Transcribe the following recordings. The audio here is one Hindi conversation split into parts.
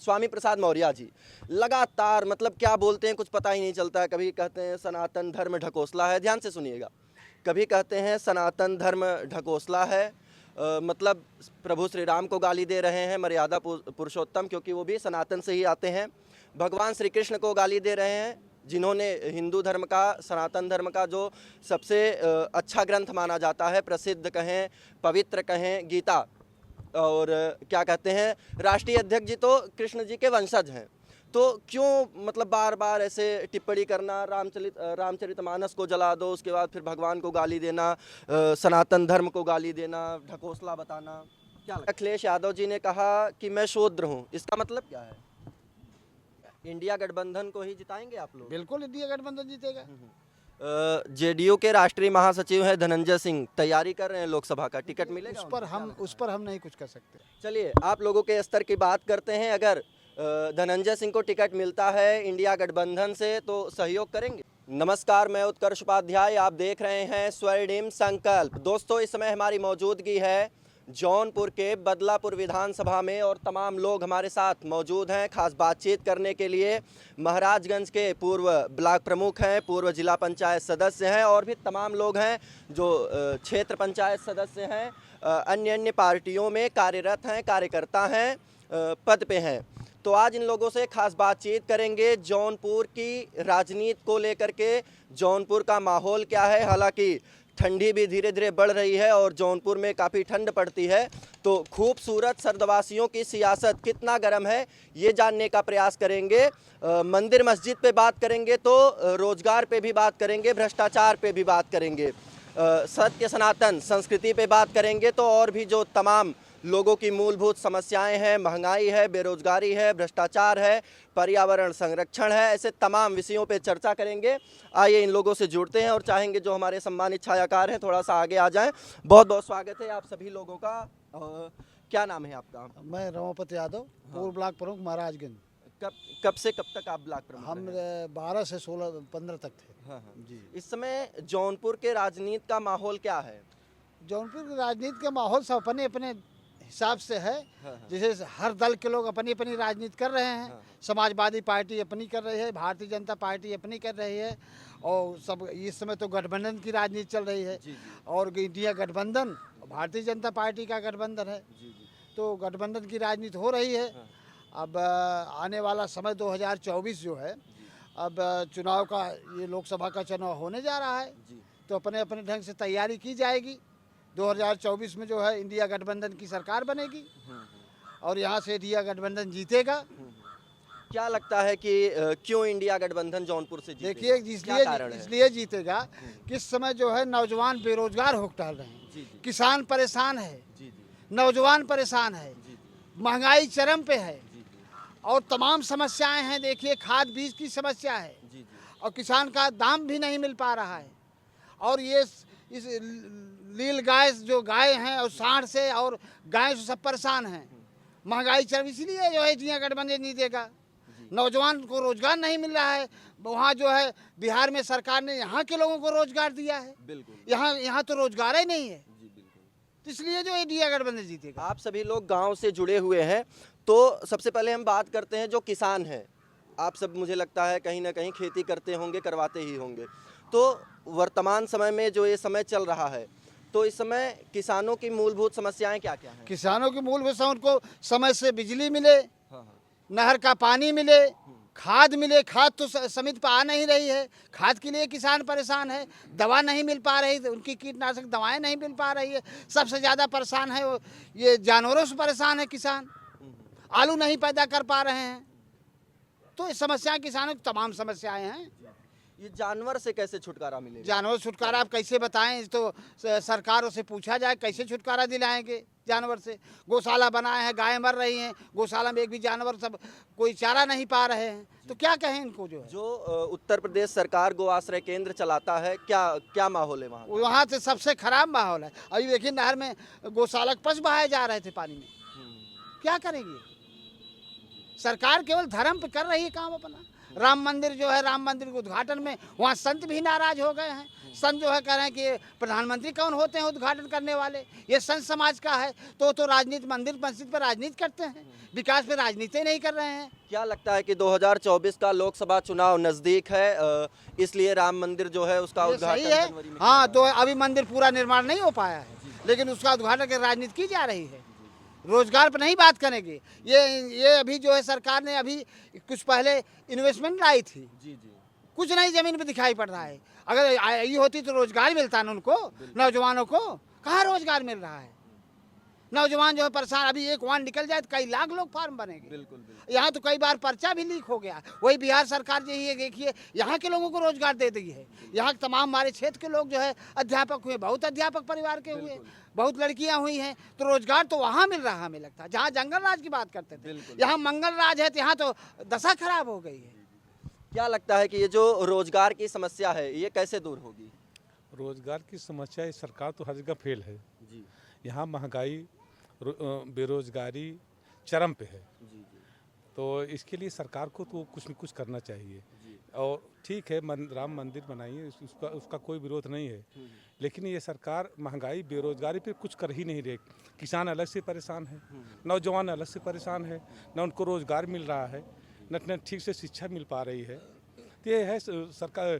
स्वामी प्रसाद मौर्य जी लगातार मतलब क्या बोलते हैं कुछ पता ही नहीं चलता है। कभी कहते हैं सनातन धर्म ढकोसला है, ध्यान से सुनिएगा, कभी कहते हैं सनातन धर्म ढकोसला है, मतलब प्रभु श्री राम को गाली दे रहे हैं, मर्यादा पुरुषोत्तम, क्योंकि वो भी सनातन से ही आते हैं। भगवान श्री कृष्ण को गाली दे रहे हैं, जिन्होंने हिंदू धर्म का, सनातन धर्म का जो सबसे अच्छा ग्रंथ माना जाता है, प्रसिद्ध कहें, पवित्र कहें, गीता, और क्या कहते हैं राष्ट्रीय अध्यक्ष जी तो कृष्ण जी के वंशज हैं। तो क्यों मतलब बार बार ऐसे टिप्पणी करना, रामचरितमानस को जला दो, उसके बाद फिर भगवान को गाली देना, सनातन धर्म को गाली देना, ढकोसला बताना, क्या लगता है? अखिलेश यादव जी ने कहा कि मैं शूद्र हूँ, इसका मतलब क्या है? इंडिया गठबंधन को ही जिताएंगे आप लोग? बिल्कुल इंडिया गठबंधन जीतेगा। जेडीयू के राष्ट्रीय महासचिव हैं धनंजय सिंह, तैयारी कर रहे हैं लोकसभा का, टिकट मिलेगा उस पर हम नहीं कुछ कर सकते। चलिए आप लोगों के स्तर की बात करते हैं। अगर धनंजय सिंह को टिकट मिलता है इंडिया गठबंधन से तो सहयोग करेंगे? नमस्कार, मैं उत्कर्ष उपाध्याय, आप देख रहे हैं स्वर्णिम संकल्प। दोस्तों, इस समय हमारी मौजूदगी है जौनपुर के बदलापुर विधानसभा में और तमाम लोग हमारे साथ मौजूद हैं खास बातचीत करने के लिए। महाराजगंज के पूर्व ब्लॉक प्रमुख हैं, पूर्व जिला पंचायत सदस्य हैं और भी तमाम लोग हैं जो क्षेत्र पंचायत सदस्य हैं, अन्य पार्टियों में कार्यरत हैं, कार्यकर्ता हैं, पद पे हैं। तो आज इन लोगों से खास बातचीत करेंगे जौनपुर की राजनीति को लेकर के। जौनपुर का माहौल क्या है, हालांकि ठंडी भी धीरे धीरे बढ़ रही है और जौनपुर में काफ़ी ठंड पड़ती है, तो खूबसूरत सर्दवासियों की सियासत कितना गर्म है ये जानने का प्रयास करेंगे। मंदिर मस्जिद पे बात करेंगे तो रोजगार पे भी बात करेंगे, भ्रष्टाचार पे भी बात करेंगे, सत्य सनातन संस्कृति पे बात करेंगे, तो और भी जो तमाम लोगों की मूलभूत समस्याएं हैं, महंगाई है, बेरोजगारी है, भ्रष्टाचार है, पर्यावरण संरक्षण है, ऐसे तमाम विषयों पे चर्चा करेंगे। आइए इन लोगों से जुड़ते हैं और चाहेंगे जो हमारे सम्मानित छायाकार हैं थोड़ा सा आगे आ जाएं। बहुत बहुत स्वागत है आप सभी लोगों का। क्या नाम है आपका? मैं रमापत यादव, पूर्व ब्लॉक प्रमुख महाराजगंज। कब से कब तक आप ब्लॉक प्रमुख? हम 12 से 16-15 तक थे। हाँ जी। इस समय जौनपुर के राजनीति का माहौल क्या है? जौनपुर की राजनीति का माहौल सब अपने अपने हिसाब से है। जैसे हर दल के लोग अपनी अपनी राजनीति कर रहे हैं। समाजवादी पार्टी अपनी कर रही है, भारतीय जनता पार्टी अपनी कर रही है, और सब इस समय तो गठबंधन की राजनीति चल रही है। और इंडिया गठबंधन भारतीय जनता पार्टी का गठबंधन है, तो गठबंधन की राजनीति हो रही है। अब आने वाला समय 2024 जो है, अब चुनाव का, ये लोकसभा का चुनाव होने जा रहा है, तो अपने अपने ढंग से तैयारी की जाएगी। 2024 में जो है इंडिया गठबंधन की सरकार बनेगी और यहाँ से इंडिया गठबंधन जीतेगा। क्या लगता है कि क्यों इंडिया गठबंधन जौनपुर से जीतेगा? देखिए, इसलिए जीतेगा कि इस समय जो है नौजवान बेरोजगार हो टहल रहे हैं, किसान परेशान है, नौजवान परेशान है, महंगाई चरम पे है और तमाम समस्याएं हैं। देखिए, खाद बीज की समस्या है और किसान का दाम भी नहीं मिल पा रहा है, और ये इस लील गाय जो गाय हैं और सांड से और गाय से सब परेशान हैं। महंगाई चरम, इसलिए जो है इंडिया गठबंधन नहीं देगा। नौजवान को रोजगार नहीं मिल रहा है। वहाँ जो है बिहार में सरकार ने यहाँ के लोगों को रोजगार दिया है, यहाँ तो रोजगार ही नहीं है, तो इसलिए जो इंडिया गठबंधन जीतेगा। आप सभी लोग गांव से जुड़े हुए हैं, तो सबसे पहले हम बात करते हैं जो किसान हैं। आप सब मुझे लगता है कहीं ना कहीं खेती करते होंगे, करवाते ही होंगे। तो वर्तमान समय में जो ये समय चल रहा है, तो इस समय किसानों की मूलभूत समस्याएं क्या क्या हैं? किसानों की मूलभूत समस्या, उनको समय से बिजली मिले, नहर का पानी मिले, खाद मिले। खाद तो समिति पर आ नहीं रही है, खाद के लिए किसान परेशान है। दवा नहीं मिल पा रही, उनकी कीटनाशक दवाएं नहीं मिल पा रही है। सबसे ज़्यादा परेशान है ये जानवरों से परेशान है किसान, आलू नहीं पैदा कर पा रहे हैं। तो ये समस्याएं किसानों की तमाम समस्याएं हैं। ये जानवर से कैसे छुटकारा मिलेगा? जानवर छुटकारा आप कैसे बताएं, तो सरकारों से पूछा जाए कैसे छुटकारा दिलाएंगे जानवर से। गौशाला बनाए हैं, गायें मर रही हैं, गौशाला में एक भी जानवर सब कोई चारा नहीं पा रहे हैं, तो क्या कहें इनको। जो उत्तर प्रदेश सरकार गो आश्रय केंद्र चलाता है, क्या माहौल है वहाँ? वहाँ से सबसे खराब माहौल है। अभी देखिए, नहर में गौशाला के पशु बहाए जा रहे थे पानी में। क्या करेगी सरकार? केवल धर्म पे कर रही है काम अपना। राम मंदिर जो है, राम मंदिर के उद्घाटन में वहाँ संत भी नाराज हो गए हैं। संत जो है कह रहे हैं कि प्रधानमंत्री कौन होते हैं उद्घाटन करने वाले, ये संत समाज का है। तो राजनीति, मंदिर मस्जिद पर राजनीति करते हैं, विकास पे राजनीति नहीं कर रहे हैं। क्या लगता है कि 2024 का लोकसभा चुनाव नजदीक है, इसलिए राम मंदिर जो है उसका ये उद्घाटन सही है। जनवरी में हाँ, तो अभी मंदिर पूरा निर्माण नहीं हो पाया है, लेकिन उसका उद्घाटन की राजनीति की जा रही है। रोजगार पर नहीं बात करेंगे। ये अभी जो है सरकार ने अभी कुछ पहले इन्वेस्टमेंट लाई थी, जी जी कुछ नहीं जमीन पे दिखाई पड़ रहा है। अगर ये होती तो रोजगार मिलता ना उनको, नौजवानों को। कहाँ रोजगार मिल रहा है? नौजवान जो है परेशान। अभी एक वाहन निकल जाए तो कई लाख लोग फार्म बनेंगे। बिल्कुल बिल्कुल। यहाँ तो कई बार पर्चा भी लीक हो गया। वही बिहार सरकार जो है, देखिए यहाँ के लोगों को रोजगार दे दी है। यहाँ तमाम हमारे क्षेत्र के लोग जो है अध्यापक हुए, बहुत अध्यापक परिवार के हुए, बहुत लड़कियां हुई हैं। तो रोजगार तो वहाँ मिल रहा, हमें लगता है। जहाँ जंगल राज की बात करते थे, यहाँ मंगल राज है, तो यहाँ तो दशा खराब हो गई है। क्या लगता है कि ये जो रोजगार की समस्या है ये कैसे दूर होगी? रोजगार की समस्या इस सरकार तो हर जगह फेल है। जी यहाँ महंगाई, बेरोजगारी चरम पे है। जी जी तो इसके लिए सरकार को तो कुछ न कुछ करना चाहिए। और ठीक है, राम मंदिर बनाइए, उसका कोई विरोध नहीं है, लेकिन ये सरकार महंगाई बेरोजगारी पे कुछ कर ही नहीं रही। किसान अलग से परेशान है, नौजवान अलग से परेशान है, न उनको रोजगार मिल रहा है, न ठीक से शिक्षा मिल पा रही है। तो ये है सरकार,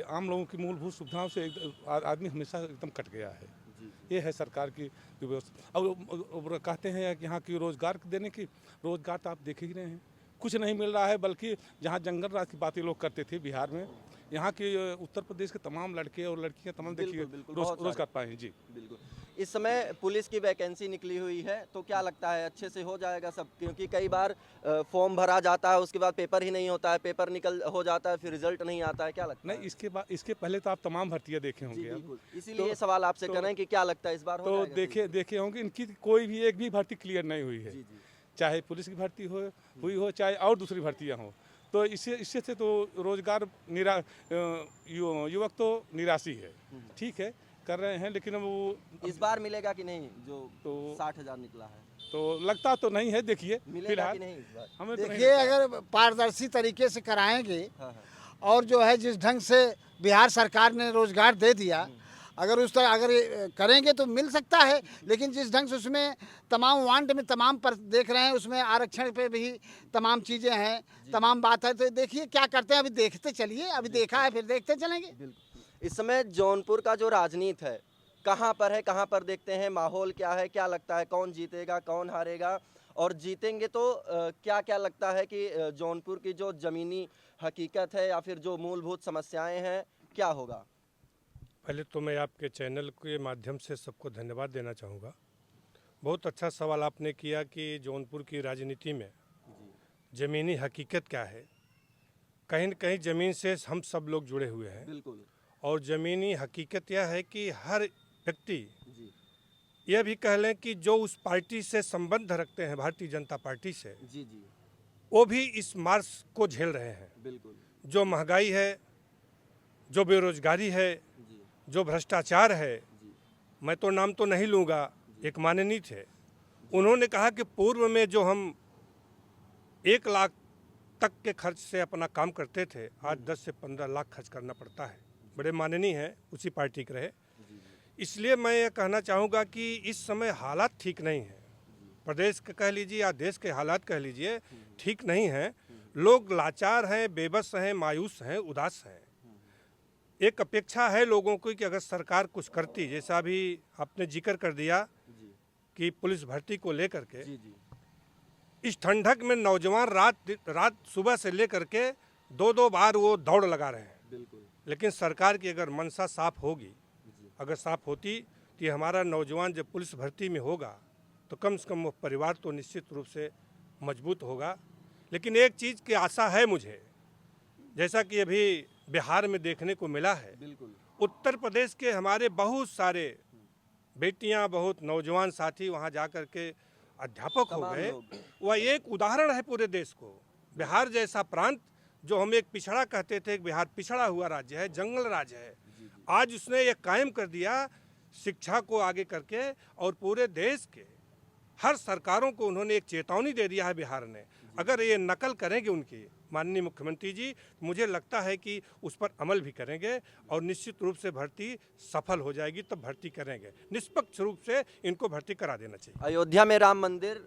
आम लोगों की मूलभूत सुविधाओं से आदमी हमेशा एकदम कट गया है। ये है सरकार की व्यवस्था। अब कहते हैं कि यहाँ की रोजगार देने की, रोजगार तो आप देख ही रहे हैं, कुछ नहीं मिल रहा है। बल्कि जहाँ जंगल राज की बातें लोग करते थे बिहार में, यहाँ के उत्तर प्रदेश के तमाम लड़के और लड़कियाँ तमाम देखिए रोजगार पाए हैं। जी बिल्कुल। इस समय पुलिस की वैकेंसी निकली हुई है, तो क्या लगता है अच्छे से हो जाएगा सब? क्योंकि कई बार फॉर्म भरा जाता है, उसके बाद पेपर ही नहीं होता है, पेपर निकल हो जाता है, फिर रिजल्ट नहीं आता है। क्या लगता है? नहीं, इसके पहले तो आप तमाम भर्तियाँ देखे होंगे। बिल्कुल, इसीलिए ये सवाल आपसे कर रहे हैं कि क्या लगता है इस बार हो तो जाएगा? देखे होंगे, इनकी कोई भी एक भी भर्ती क्लियर नहीं हुई है। जी जी चाहे पुलिस की भर्ती हुई हो, चाहे और दूसरी भर्तियां हो। तो इससे से तो रोजगार युवक तो निराशी है। ठीक है, कर रहे हैं, लेकिन वो इस बार मिलेगा कि नहीं? जो तो 60,000 निकला है, तो लगता तो नहीं है। देखिए मिलेगा फिलहाल कि नहीं इस बार? हमें तो नहीं देखिए, लगता। अगर पारदर्शी तरीके से कराएंगे हाँ हाँ और जो है जिस ढंग से बिहार सरकार ने रोजगार दे दिया, अगर उस तरह अगर ये करेंगे तो मिल सकता है। लेकिन जिस ढंग से उसमें तमाम वार्ड में तमाम पर देख रहे हैं, उसमें आरक्षण पे भी तमाम चीज़ें हैं, तमाम बात है। तो देखिए क्या करते हैं, अभी देखते चलिए। अभी देखा है, फिर देखते चलेंगे। बिल्कुल। इस समय जौनपुर का जो राजनीति है कहाँ पर है, कहाँ पर देखते हैं, माहौल क्या है, क्या लगता है कौन जीतेगा, कौन हारेगा? और जीतेंगे तो क्या क्या लगता है कि जौनपुर की जो ज़मीनी हकीकत है या फिर जो मूलभूत समस्याएं हैं, क्या होगा? पहले तो मैं आपके चैनल के माध्यम से सबको धन्यवाद देना चाहूँगा। बहुत अच्छा सवाल आपने किया कि जौनपुर की राजनीति में ज़मीनी हकीकत क्या है। कहीं न कहीं ज़मीन से हम सब लोग जुड़े हुए हैं। बिल्कुल और ज़मीनी हकीकत यह है कि हर व्यक्ति, जी यह भी कह लें कि जो उस पार्टी से संबंध रखते हैं, भारतीय जनता पार्टी से, जी जी वो भी इस मार्च को झेल रहे हैं। बिल्कुल जो महंगाई है, जो बेरोजगारी है, जी जो भ्रष्टाचार है, जी मैं तो नाम तो नहीं लूँगा, एक माननीय थे, उन्होंने कहा कि पूर्व में जो हम 1 लाख तक के खर्च से अपना काम करते थे, आज 10 से 15 लाख खर्च करना पड़ता है। बड़े माननीय हैं, उसी पार्टी के रहे। इसलिए मैं ये कहना चाहूँगा कि इस समय हालात ठीक नहीं हैं। प्रदेश के कह लीजिए या देश के हालात कह लीजिए, ठीक नहीं हैं। लोग लाचार हैं, बेबस हैं, मायूस हैं, उदास हैं। एक अपेक्षा है लोगों को कि अगर सरकार कुछ करती, जैसा अभी आपने जिक्र कर दिया कि पुलिस भर्ती को लेकर के, जी जी इस ठंडक में नौजवान रात सुबह से लेकर के 2-2 बार वो दौड़ लगा रहे हैं। बिल्कुल। लेकिन सरकार की अगर मंशा साफ होगी, अगर साफ होती कि हमारा नौजवान जब पुलिस भर्ती में होगा तो कम से कम वो परिवार तो निश्चित रूप से मजबूत होगा। लेकिन एक चीज़ की आशा है मुझे, जैसा कि अभी बिहार में देखने को मिला है, बिल्कुल उत्तर प्रदेश के हमारे बहुत सारे बेटियां, बहुत नौजवान साथी वहां जाकर के अध्यापक हो तमाम गए। लोग। वह एक उदाहरण है पूरे देश को। बिहार जैसा प्रांत, जो हम एक पिछड़ा कहते थे, बिहार पिछड़ा हुआ राज्य है, जंगल राज्य है, आज उसने ये कायम कर दिया शिक्षा को आगे करके। और पूरे देश के हर सरकारों को उन्होंने एक चेतावनी दे दिया है बिहार ने। अगर ये नकल करेंगे उनकी माननीय मुख्यमंत्री जी, मुझे लगता है कि उस पर अमल भी करेंगे और निश्चित रूप से भर्ती सफल हो जाएगी, तब भर्ती करेंगे। निष्पक्ष रूप से इनको भर्ती करा देना चाहिए। अयोध्या में राम मंदिर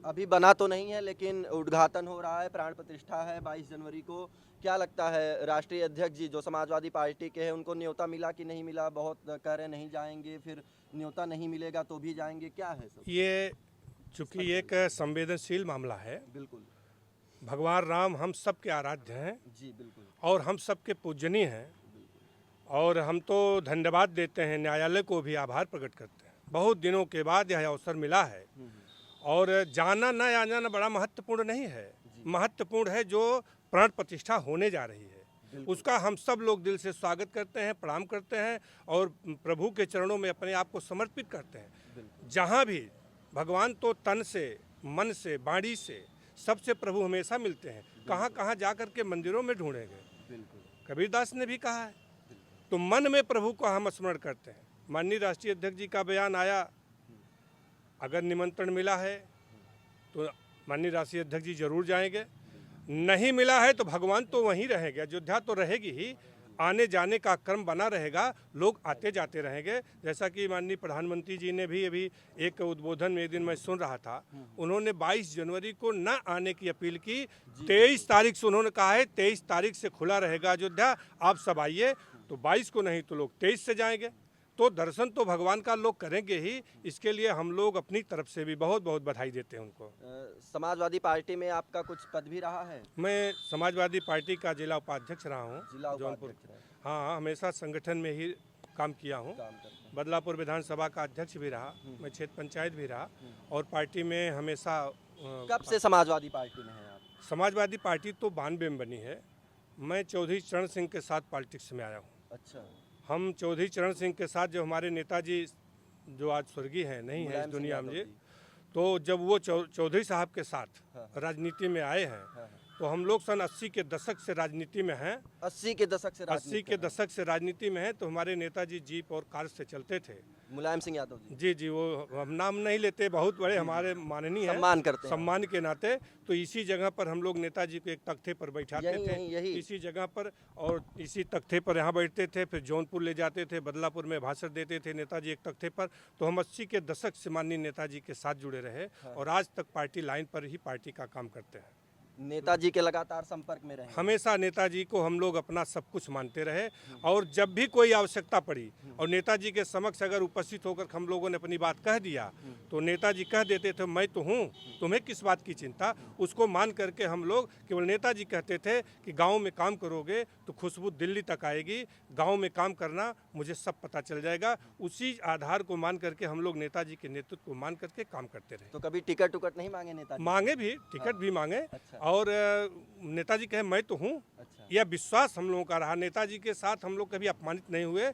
अभी बना तो नहीं है, लेकिन उद्घाटन हो रहा है, प्राण प्रतिष्ठा है 22 जनवरी को। क्या लगता है राष्ट्रीय अध्यक्ष जी जो समाजवादी पार्टी के हैं, उनको न्योता मिला कि नहीं मिला? बहुत कह रहे नहीं जाएंगे, फिर न्योता नहीं मिलेगा तो भी जाएंगे, क्या है सब? ये चूँकि एक संवेदनशील मामला है, बिल्कुल भगवान राम हम सब के आराध्य हैं जी, बिल्कुल और हम सब के पूजनीय हैं, और हम तो धन्यवाद देते हैं, न्यायालय को भी आभार प्रकट करते हैं। बहुत दिनों के बाद यह अवसर मिला है, और जाना न आ जाना बड़ा महत्वपूर्ण नहीं है, महत्वपूर्ण है जो प्राण प्रतिष्ठा होने जा रही है, उसका हम सब लोग दिल से स्वागत करते हैं, प्रणाम करते हैं और प्रभु के चरणों में अपने आप को समर्पित करते हैं। जहाँ भी भगवान तो तन से, मन से, वाणी से, सबसे प्रभु हमेशा मिलते हैं। कहाँ कहाँ जा कर के मंदिरों में ढूंढेंगे। कबीरदास ने भी कहा है, तो मन में प्रभु को हम स्मरण करते हैं। माननीय राष्ट्रीय अध्यक्ष जी का बयान आया, अगर निमंत्रण मिला है तो माननीय राष्ट्रीय अध्यक्ष जी जरूर जाएंगे, नहीं मिला है तो भगवान तो वहीं रहेंगे, अयोध्या तो रहेगी ही, आने जाने का क्रम बना रहेगा, लोग आते जाते रहेंगे। जैसा कि माननीय प्रधानमंत्री जी ने भी अभी एक उद्बोधन में एक दिन मैं सुन रहा था, उन्होंने 22 जनवरी को न आने की अपील की। 23 तारीख से उन्होंने कहा है 23 तारीख से खुला रहेगा अयोध्या, आप सब आइए। तो 22 को नहीं तो लोग 23 से जाएंगे, तो दर्शन तो भगवान का लोग करेंगे ही। इसके लिए हम लोग अपनी तरफ से भी बहुत बहुत बधाई देते हैं उनको। समाजवादी पार्टी में आपका कुछ पद भी रहा है? मैं समाजवादी पार्टी का जिला उपाध्यक्ष रहा हूँ जिला जौनपुर। उपाध्यक्ष रहे। हाँ, हमेशा संगठन में ही काम किया हूँ। काम करते हैं। बदलापुर विधानसभा का अध्यक्ष भी रहा, मैं क्षेत्र पंचायत भी रहा, और पार्टी में हमेशा कब से समाजवादी पार्टी में हैं आप? समाजवादी पार्टी तो 92 में बनी है। मैं चौधरी चरण सिंह के साथ पॉलिटिक्स में आया हूँ। अच्छा, हम चौधरी चरण सिंह के साथ, जो हमारे नेताजी जो आज स्वर्गीय हैं, नहीं है मुलायम इस सिंह दुनिया यादव में, जी। तो जब वो चौधरी साहब के साथ हाँ। राजनीति में आए हैं, हाँ। तो हम लोग सन 80 के दशक से राजनीति में हैं। 80 के दशक से 80 राजनीति के कर रहे दशक से राजनीति में हैं, तो हमारे नेताजी जीप और कार से चलते थे। हैं। मुलायम सिंह यादव जी जी जी, वो हम नाम नहीं लेते, बहुत बड़े हमारे माननीय हैं, सम्मान करते हैं। सम्मान के नाते। तो इसी जगह पर हम लोग नेताजी को एक तख्ते पर बैठाते थे, यही। इसी जगह पर, और इसी तख्ते पर यहाँ बैठते थे, फिर जौनपुर ले जाते थे, बदलापुर में भाषण देते थे नेताजी एक तख्ते पर। तो हम 80 के दशक से माननीय नेताजी के साथ जुड़े रहे, और आज तक पार्टी लाइन पर ही पार्टी का काम करते हैं। नेताजी के लगातार संपर्क में रहे। हमेशा नेताजी को हम लोग अपना सब कुछ मानते रहे, और जब भी कोई आवश्यकता पड़ी और नेताजी के समक्ष अगर उपस्थित होकर हम लोगों ने अपनी बात कह दिया, तो नेताजी कह देते थे, मैं तो हूँ, तुम्हें किस बात की चिंता। उसको मान करके हम लोग, केवल नेताजी कहते थे कि गांव में काम करोगे तो खुशबू दिल्ली तक आएगी, गांव में काम करना मुझे सब पता चल जाएगा। उसी आधार को मान करके हम लोग नेताजी के नेतृत्व को मान करके काम करते रहे। तो कभी टिकट उकट नहीं मांगे नेताजी? मांगे भी, टिकट भी मांगे, अच्छा। और नेताजी कहे मैं तो हूँ, अच्छा। यह विश्वास हम लोगों का रहा। नेताजी के साथ हम लोग कभी अपमानित नहीं हुए।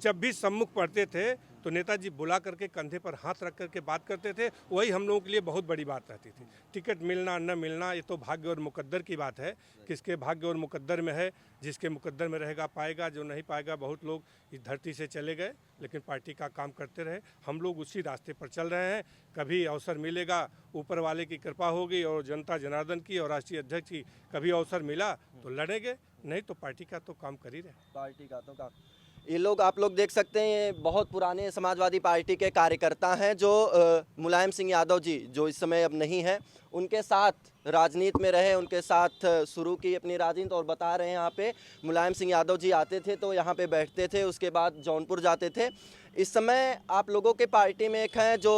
जब भी सम्मुख पढ़ते थे तो नेताजी बुला करके कंधे पर हाथ रख करके बात करते थे, वही हम लोगों के लिए बहुत बड़ी बात रहती थी। टिकट मिलना न मिलना ये तो भाग्य और मुकद्दर की बात है, किसके भाग्य और मुकद्दर में है। जिसके मुकद्दर में रहेगा पाएगा, जो नहीं पाएगा। बहुत लोग इस धरती से चले गए, लेकिन पार्टी का काम करते रहे। हम लोग उसी रास्ते पर चल रहे हैं। कभी अवसर मिलेगा, ऊपर वाले की कृपा होगी और जनता जनार्दन की और राष्ट्रीय अध्यक्ष की, कभी अवसर मिला तो लड़ेंगे, नहीं तो पार्टी का तो काम कर ही रहे। पार्टी का तो काम। ये लोग, आप लोग देख सकते हैं, ये बहुत पुराने समाजवादी पार्टी के कार्यकर्ता हैं, जो मुलायम सिंह यादव जी, जो इस समय अब नहीं हैं, उनके साथ राजनीति में रहे, उनके साथ शुरू की अपनी राजनीति। और बता रहे हैं, यहाँ पे मुलायम सिंह यादव जी आते थे तो यहाँ पे बैठते थे, उसके बाद जौनपुर जाते थे। इस समय आप लोगों के पार्टी में एक हैं जो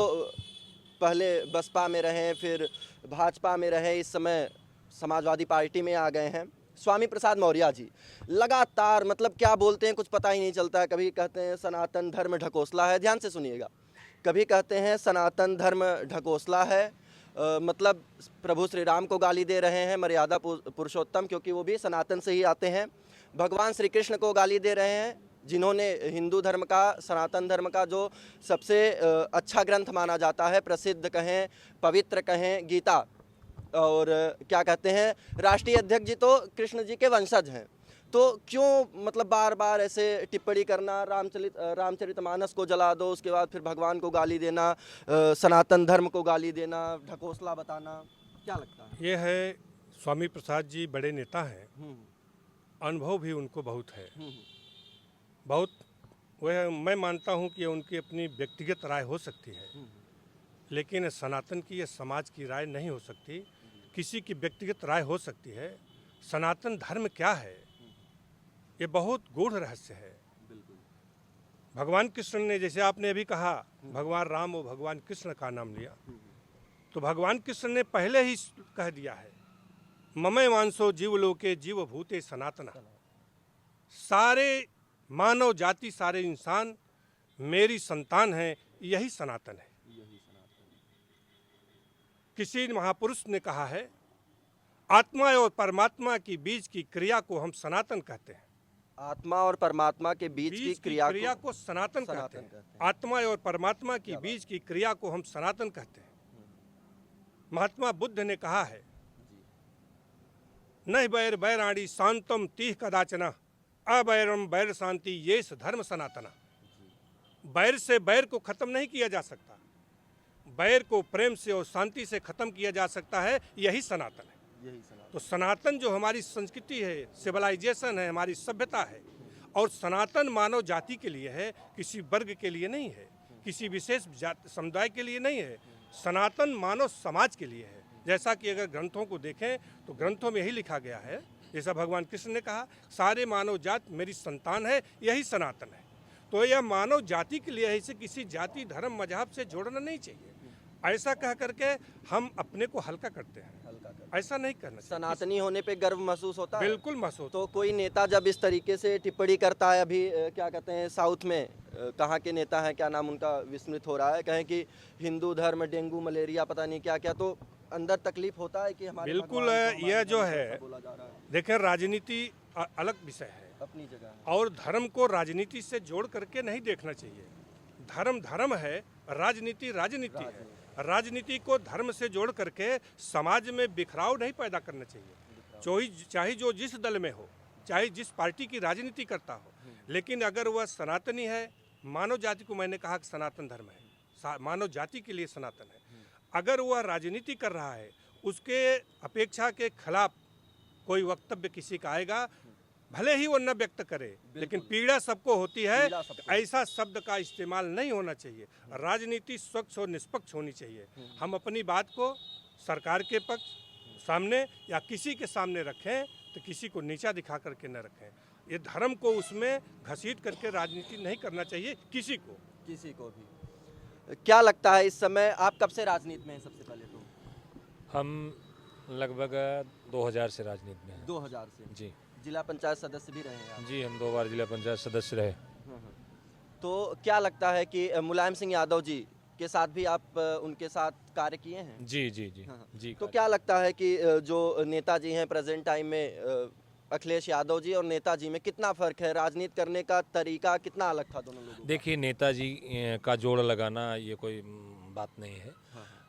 पहले बसपा में रहे, फिर भाजपा में रहे, इस समय समाजवादी पार्टी में आ गए हैं, स्वामी प्रसाद मौर्य जी। लगातार मतलब क्या बोलते हैं कुछ पता ही नहीं चलता है। कभी कहते हैं सनातन धर्म ढकोसला है, ध्यान से सुनिएगा, कभी कहते हैं सनातन धर्म ढकोसला है, मतलब प्रभु श्री राम को गाली दे रहे हैं, मर्यादा पुरुषोत्तम, क्योंकि वो भी सनातन से ही आते हैं। भगवान श्री कृष्ण को गाली दे रहे हैं, जिन्होंने हिंदू धर्म का, सनातन धर्म का जो सबसे अच्छा ग्रंथ माना जाता है, प्रसिद्ध कहें, पवित्र कहें, गीता। और क्या कहते हैं, राष्ट्रीय अध्यक्ष जी तो कृष्ण जी के वंशज हैं, तो क्यों मतलब बार बार ऐसे टिप्पणी करना, रामचरितमानस को जला दो, उसके बाद फिर भगवान को गाली देना, सनातन धर्म को गाली देना, ढकोसला बताना। क्या लगता है? ये है स्वामी प्रसाद जी बड़े नेता हैं, हम्म, अनुभव भी उनको बहुत है। हम्म, बहुत वह मैं मानता हूँ कि उनकी अपनी व्यक्तिगत राय हो सकती है, लेकिन सनातन की या समाज की राय नहीं हो सकती। किसी की व्यक्तिगत राय हो सकती है। सनातन धर्म क्या है, ये बहुत गूढ़ रहस्य है। बिल्कुल। भगवान कृष्ण ने, जैसे आपने अभी कहा, भगवान राम और भगवान कृष्ण का नाम लिया, तो भगवान कृष्ण ने पहले ही कह दिया है, ममय वांसो जीवलोके जीव भूते सनातना। सारे मानव जाति, सारे इंसान मेरी संतान है, यही सनातन है। यही सनातन। किसी महापुरुष ने कहा है, आत्मा और परमात्मा की बीच की क्रिया को हम सनातन कहते हैं। आत्मा और परमात्मा के बीच की क्रिया को सनातन कहते कहते हैं। हैं। आत्मा और परमात्मा की बीच की क्रिया को हम सनातन कहते हैं। महात्मा बुद्ध ने कहा है, नहीं बैर बैराणी शांतम तीह कदाचना, अबैरम बैर शांति ये धर्म सनातना। बैर से बैर को खत्म नहीं किया जा सकता, बैर को प्रेम से और शांति से खत्म किया जा सकता है, यही सनातन है। यही सनातन। तो सनातन जो हमारी संस्कृति है, सिविलाइजेशन है, हमारी सभ्यता है, और सनातन मानव जाति के लिए है, किसी वर्ग के लिए नहीं है, किसी विशेष समुदाय के लिए नहीं है। सनातन मानव समाज के लिए है। जैसा कि अगर ग्रंथों को देखें तो ग्रंथों में यही लिखा गया है, जैसा भगवान कृष्ण ने कहा, सारे मानव जात मेरी संतान है, यही सनातन है। तो यह मानव जाति के लिए है, इसे किसी जाति धर्म मजहब से जोड़ना नहीं चाहिए। ऐसा कह करके हम अपने को हल्का करते हैं, ऐसा नहीं करना चाहिए। सनातनी होने पे गर्व महसूस होता है? बिल्कुल महसूस। तो कोई नेता जब इस तरीके से टिप्पणी करता है, अभी क्या कहते हैं साउथ में, कहाँ के नेता हैं, क्या नाम उनका विस्मृत हो रहा है, कहें कि हिंदू धर्म, डेंगू, मलेरिया, पता नहीं क्या क्या, तो अंदर तकलीफ होता है कि हमारे बिल्कुल भगवान को, हमारे यह जो धर्म को है, ऐसा बोला जा रहा है। देखें राजनीति अलग विषय है, अपनी जगह है। और धर्म को राजनीति से जोड़ करके नहीं देखना चाहिए। धर्म धर्म है, राजनीति राजनीति है। राजनीति को धर्म से जोड़ करके समाज में बिखराव नहीं पैदा करना चाहिए। चाहे जो जिस दल में हो, चाहे जिस पार्टी की राजनीति करता हो, लेकिन अगर वह सनातनी है, मानव जाति को, मैंने कहा कि सनातन धर्म है, मानव जाति के लिए सनातन है, अगर वह राजनीति कर रहा है, उसके अपेक्षा के खिलाफ कोई वक्तव्य किसी का आएगा, भले ही वो न व्यक्त करे, लेकिन पीड़ा सबको होती है, ऐसा शब्द का इस्तेमाल नहीं होना चाहिए। राजनीति स्वच्छ और निष्पक्ष होनी चाहिए। हम अपनी बात को सरकार के पक्ष सामने या किसी के सामने रखें तो किसी को नीचा दिखा करके न रखें। ये धर्म को उसमें घसीट करके राजनीति नहीं करना चाहिए किसी को भी। क्या लगता है इस समय, आप कब से राजनीति में हैं? सबसे पहले तो हम लगभग 2000 से राजनीति में हैं। 2000 से? जी जिला पंचायत सदस्य भी रहे हैं आप? जी, हम 2 बार जिला पंचायत सदस्य रहे। तो क्या लगता है कि मुलायम सिंह यादव जी के साथ भी आप उनके साथ कार्य किए हैं? जी जी जी जी। तो क्या लगता है कि जो नेताजी हैं प्रेजेंट टाइम में, अखिलेश यादव जी और नेताजी में कितना फर्क है? राजनीति करने का तरीका कितना अलग था दोनों लोगों का? देखिए, नेताजी का जोड़ लगाना ये कोई बात नहीं है।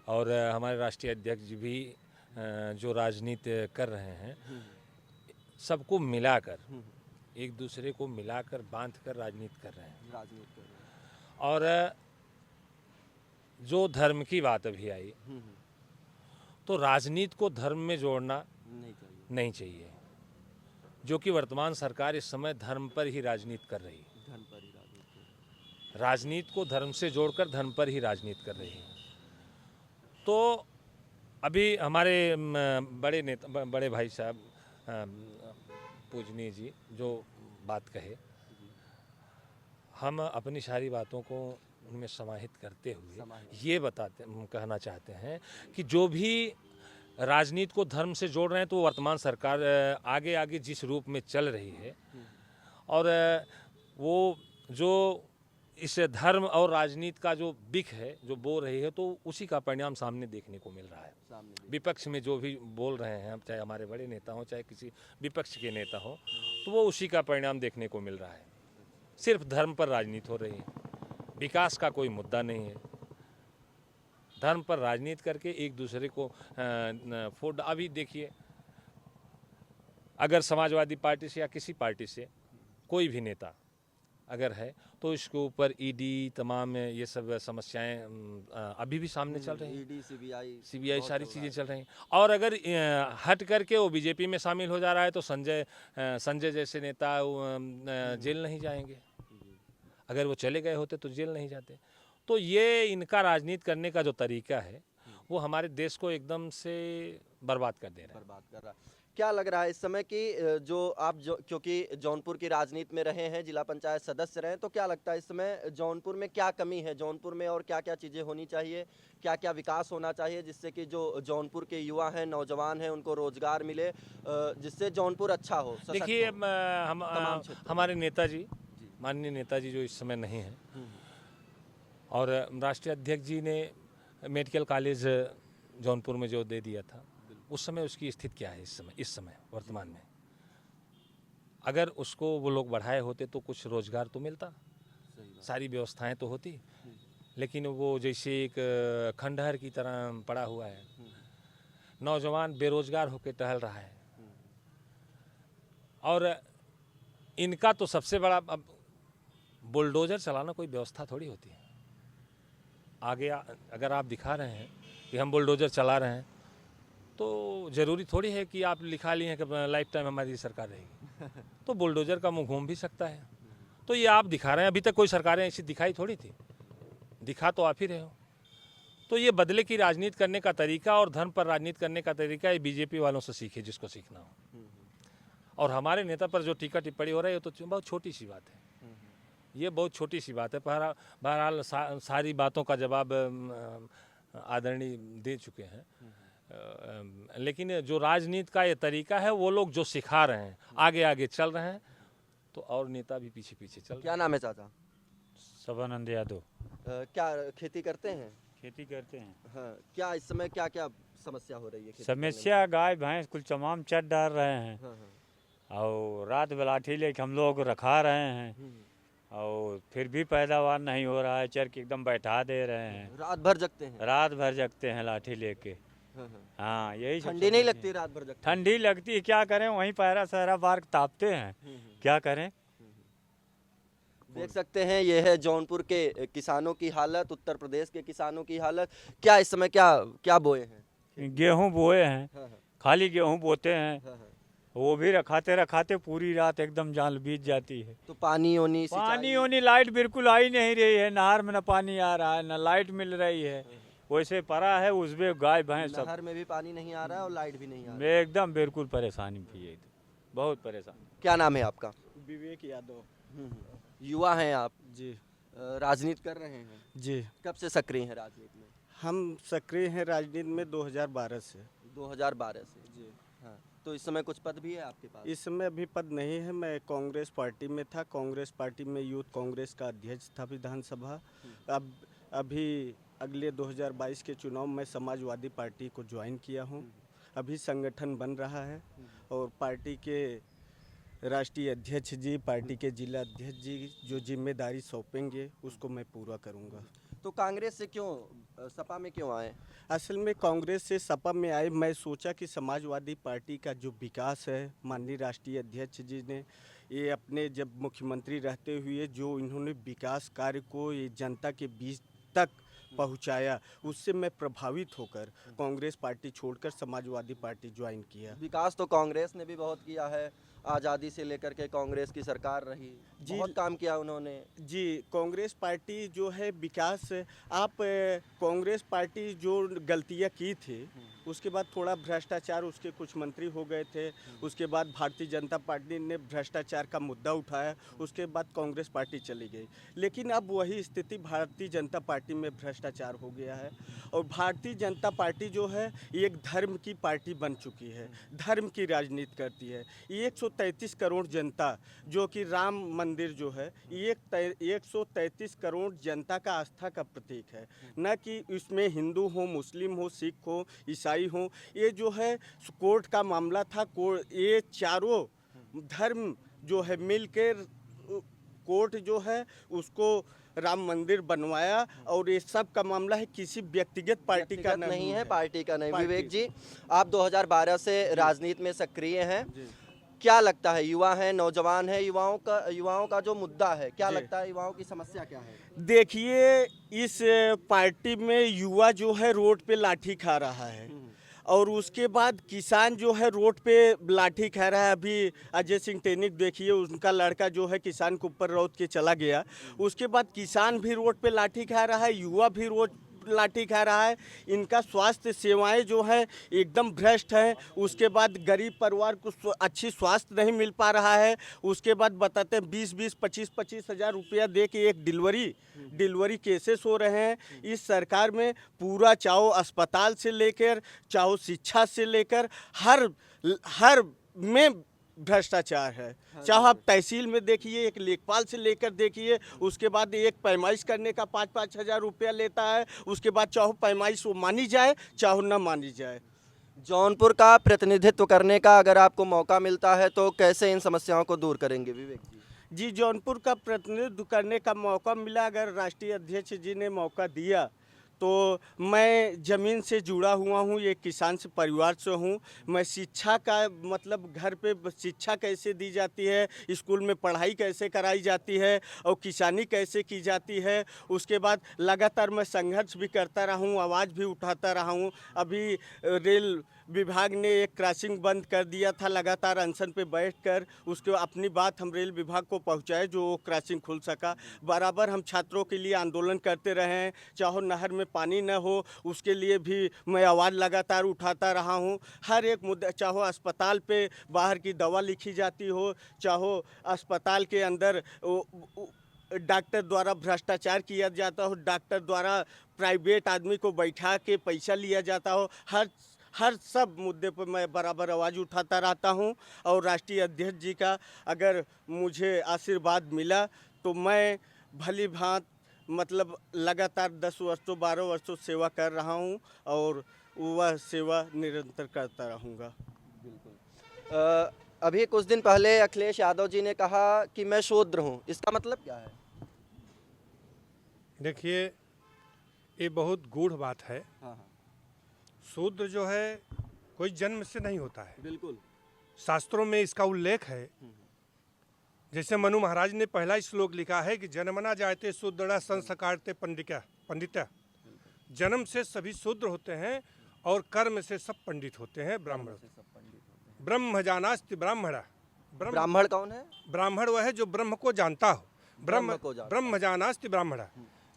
और हमारे राष्ट्रीय अध्यक्ष जी भी जो राजनीति कर रहे हैं, सबको मिलाकर, एक दूसरे को मिलाकर बांध कर राजनीति कर रहे हैं। और जो धर्म की बात अभी आई, तो राजनीति को धर्म में जोड़ना नहीं चाहिए, जो कि वर्तमान सरकार इस समय धर्म पर ही राजनीति कर रही है। राजनीति को धर्म से जोड़कर धर्म पर ही राजनीति कर रही है। तो अभी हमारे बड़े नेता, बड़े भाई साहब पूजनीय जी जो बात कहे, हम अपनी सारी बातों को उनमें समाहित करते हुए ये कहना चाहते हैं कि जो भी राजनीति को धर्म से जोड़ रहे हैं, तो वर्तमान सरकार आगे आगे जिस रूप में चल रही है, और वो जो इस धर्म और राजनीति का जो बिख है, जो बोल रही है, तो उसी का परिणाम सामने देखने को मिल रहा है। विपक्ष में जो भी बोल रहे हैं, चाहे हमारे बड़े नेता हों, चाहे किसी विपक्ष के नेता हों, तो वो उसी का परिणाम देखने को मिल रहा है। सिर्फ धर्म पर राजनीति हो रही है, विकास का कोई मुद्दा नहीं है। धर्म पर राजनीति करके एक दूसरे को फोड़। अभी देखिए, अगर समाजवादी पार्टी से या किसी पार्टी से कोई भी नेता अगर है तो इसके ऊपर ईडी तमाम ये सब समस्याएं अभी भी सामने चल रही हैं। ईडी, सीबीआई सारी चीज़ें चल रही हैं। और अगर हट करके वो बीजेपी में शामिल हो जा रहा है तो संजय जैसे नेता जेल नहीं जाएंगे। अगर वो चले गए होते तो जेल नहीं जाते। तो ये इनका राजनीति करने का जो तरीका है वो हमारे देश को एकदम से बर्बाद कर दे रहा है। बर्बाद कर रहा है। क्या लग रहा है इस समय कि क्योंकि जौनपुर की राजनीति में रहे हैं, जिला पंचायत सदस्य रहे हैं, तो क्या लगता है इस समय जौनपुर में क्या कमी है? जौनपुर में और क्या क्या चीज़ें होनी चाहिए, क्या क्या विकास होना चाहिए जिससे कि जो जौनपुर के युवा हैं, नौजवान हैं, उनको रोजगार मिले, जिससे जौनपुर अच्छा हो, सशक्त देखिए हो? हमारे नेताजी, माननीय नेताजी जो इस समय नहीं हैं, और राष्ट्रीय अध्यक्ष जी ने मेडिकल कॉलेज जौनपुर में जो दे दिया था, उस समय उसकी स्थिति क्या है इस समय वर्तमान में? अगर उसको वो लोग बढ़ाए होते तो कुछ रोजगार तो मिलता, सारी व्यवस्थाएं तो होती, लेकिन वो जैसे एक खंडहर की तरह पड़ा हुआ है। नौजवान बेरोजगार होकर टहल रहा है। और इनका तो सबसे बड़ा, अब बुलडोजर चलाना कोई व्यवस्था थोड़ी होती है। आगे अगर आप दिखा रहे हैं कि हम बुलडोजर चला रहे हैं तो ज़रूरी थोड़ी है कि आप लिखा लिए हैं कि लाइफ टाइम हमारी सरकार रहेगी। तो बुलडोजर का मुंह घूम भी सकता है। तो ये आप दिखा रहे हैं, अभी तक कोई सरकारें ऐसी दिखाई थोड़ी थी, दिखा तो आप ही रहे हो। तो ये बदले की राजनीति करने का तरीका और धर्म पर राजनीति करने का तरीका ये बीजेपी वालों से सीखे, जिसको सीखना हो। और हमारे नेता पर जो टीका टिप्पणी हो रही है तो बहुत छोटी सी बात है, ये बहुत छोटी सी बात है। बहरहाल सारी बातों का जवाब आदरणीय दे चुके हैं। लेकिन जो राजनीति का ये तरीका है वो लोग जो सिखा रहे हैं, आगे आगे चल रहे हैं, तो और नेता भी पीछे पीछे चल रहे हैं। क्या नाम है चाचा? सभानंद यादव। क्या खेती करते हैं? खेती करते हैं। हाँ, क्या इस समय क्या क्या समस्या हो रही है खेती समस्या गाय भैंस कुल तमाम चट डाल रहे हैं। करने में? हाँ, और रात बलाठी लेके हम लोग रखा रहे हैं और फिर भी पैदावार नहीं हो रहा है। चर के एकदम बैठा दे रहे हैं। रात भर जगते हैं? रात भर जगते हैं लाठी लेके। हाँ, हाँ, यही सब ठंडी नहीं समस्या लगती है। रात भर जगते? ठंडी लगती है, क्या करें, वहीं पैरा सहरा बार तापते हैं, क्या करें। देख सकते हैं ये है जौनपुर के किसानों की हालत, उत्तर प्रदेश के किसानों की हालत। क्या इस समय क्या क्या बोए हैं? गेहूँ बोए हैं, हाँ, खाली गेहूँ बोते हैं, हाँ, वो भी रखाते रखाते पूरी रात एकदम जान बीत जाती है। तो पानी ओनी पानी ओनी लाइट बिल्कुल आ ही नहीं रही है। नहर में न पानी आ रहा है, न लाइट मिल रही है। वैसे पड़ा है उसमें गाय भैंस सब। नहर में भी पानी नहीं आ रहा है और लाइट भी नहीं आ रही। एकदम बिल्कुल परेशानी भी है, बहुत परेशान। क्या नाम है आपका? विवेक यादव। युवा हैं आप, जी राजनीति कर रहे हैं, जी। कब से सक्रिय हैं राजनीति में? हम सक्रिय हैं राजनीति में 2012 से। 2012 से? जी। हाँ, तो इस समय कुछ पद भी है आपके पास? इस समय अभी पद नहीं है। मैं कांग्रेस पार्टी में था। कांग्रेस पार्टी में यूथ कांग्रेस का अध्यक्ष था विधानसभा। अब अभी अगले 2022 के चुनाव में समाजवादी पार्टी को ज्वाइन किया हूँ। अभी संगठन बन रहा है और पार्टी के राष्ट्रीय अध्यक्ष जी, पार्टी के जिला अध्यक्ष जी जो जिम्मेदारी सौंपेंगे उसको मैं पूरा करूँगा। तो कांग्रेस से क्यों सपा में क्यों आए? असल में कांग्रेस से सपा में आए, मैं सोचा कि समाजवादी पार्टी का जो विकास है, माननीय राष्ट्रीय अध्यक्ष जी ने ये अपने जब मुख्यमंत्री रहते हुए जो इन्होंने विकास कार्य को ये जनता के बीच तक पहुंचाया, उससे मैं प्रभावित होकर कांग्रेस पार्टी छोड़कर समाजवादी पार्टी ज्वाइन किया। विकास तो कांग्रेस ने भी बहुत किया है, आज़ादी से लेकर के कांग्रेस की सरकार रही, बहुत काम किया उन्होंने। जी, कांग्रेस पार्टी जो है विकास, आप कांग्रेस पार्टी जो गलतियां की थी उसके बाद थोड़ा भ्रष्टाचार, उसके कुछ मंत्री हो गए थे, उसके बाद भारतीय जनता पार्टी ने भ्रष्टाचार का मुद्दा उठाया, उसके बाद कांग्रेस पार्टी चली गई। लेकिन अब वही स्थिति भारतीय जनता पार्टी में भ्रष्टाचार हो गया है और भारतीय जनता पार्टी जो है एक धर्म की पार्टी बन चुकी है, धर्म की राजनीति करती है। 133 करोड़ जनता जो कि राम मंदिर जो है 133 करोड़ जनता का आस्था का प्रतीक है, न कि इसमें हिंदू हो, मुस्लिम हो, सिख हो, ईसाई हो। ये जो है कोर्ट का मामला था, ये चारों धर्म जो है मिलकर कोर्ट जो है उसको राम मंदिर बनवाया और ये सब का मामला है, किसी व्यक्तिगत पार्टी का नहीं है, पार्टी का नहीं। विवेक जी, आप 2012 से राजनीति में सक्रिय हैं, क्या लगता है, युवा हैं, नौजवान है, युवाओं का जो मुद्दा है, क्या लगता है युवाओं की समस्या क्या है? देखिए, इस पार्टी में युवा जो है रोड पे लाठी खा रहा है और उसके बाद किसान जो है रोड पे लाठी खा रहा है। अभी अजय सिंह टेनिक देखिए, उनका लड़का जो है किसान के ऊपर रोड के चला गया। उसके बाद किसान भी रोड पे लाठी खा रहा है, युवा भी रोड लाठी खा रहा है। इनका स्वास्थ्य सेवाएं जो है एकदम भ्रष्ट है। उसके बाद गरीब परिवार को अच्छी स्वास्थ्य नहीं मिल पा रहा है। उसके बाद बताते हैं 20-20, 25-25 हज़ार रुपया दे के एक डिलीवरी केसेस हो रहे हैं। इस सरकार में पूरा चाहो अस्पताल से लेकर चाहो शिक्षा से लेकर हर में भ्रष्टाचार है। चाहे आप तहसील में देखिए, एक लेखपाल से लेकर देखिए, उसके बाद एक पैमाइश करने का 5-5 हज़ार रुपया लेता है। उसके बाद चाहे पैमाइश वो मानी जाए चाहे न मानी जाए। जौनपुर का प्रतिनिधित्व करने का अगर आपको मौका मिलता है तो कैसे इन समस्याओं को दूर करेंगे विवेक जी? जी, जौनपुर का प्रतिनिधित्व करने का मौका मिला, अगर राष्ट्रीय अध्यक्ष जी ने मौका दिया तो मैं ज़मीन से जुड़ा हुआ हूँ, एक किसान से परिवार से हूँ। मैं शिक्षा का मतलब घर पे शिक्षा कैसे दी जाती है, स्कूल में पढ़ाई कैसे कराई जाती है और किसानी कैसे की जाती है, उसके बाद लगातार मैं संघर्ष भी करता रहा हूँ, आवाज़ भी उठाता रहा हूँ। अभी रेल विभाग ने एक क्रॉसिंग बंद कर दिया था, लगातार अनशन पे बैठकर उसके अपनी बात हम रेल विभाग को पहुंचाए जो वो क्रॉसिंग खुल सका। बराबर हम छात्रों के लिए आंदोलन करते रहे हैं, चाहे नहर में पानी न हो उसके लिए भी मैं आवाज़ लगातार उठाता रहा हूं। हर एक मुद्दा, चाहे अस्पताल पे बाहर की दवा लिखी जाती हो, चाहे अस्पताल के अंदर डॉक्टर द्वारा भ्रष्टाचार किया जाता हो, डॉक्टर द्वारा प्राइवेट आदमी को बैठा के पैसा लिया जाता हो, हर सब मुद्दे पर मैं बराबर आवाज़ उठाता रहता हूं। और राष्ट्रीय अध्यक्ष जी का अगर मुझे आशीर्वाद मिला तो मैं भली भांत मतलब लगातार 10 वर्षों 12 वर्षों सेवा कर रहा हूं और वह सेवा निरंतर करता रहूँगा। अभी कुछ दिन पहले अखिलेश यादव जी ने कहा कि मैं शूद्र हूँ, इसका मतलब क्या है? देखिए, ये बहुत गूढ़ बात है। हाँ, शूद्र जो है कोई जन्म से नहीं होता है, बिल्कुल। शास्त्रों में इसका उल्लेख है। जैसे मनु महाराज ने पहला श्लोक लिखा है कि जन्मना जायते शूद्रा संस्कारते पंडिता। जन्म से सभी शूद्र होते हैं और कर्म से सब पंडित होते हैं, ब्राह्मण। ब्रह्म जानास्ति ब्राह्मण। ब्राह्मण कौन है? ब्राह्मण वह है जो ब्रह्म को जानता हो। ब्रह्म जानास्ति ब्राह्मण।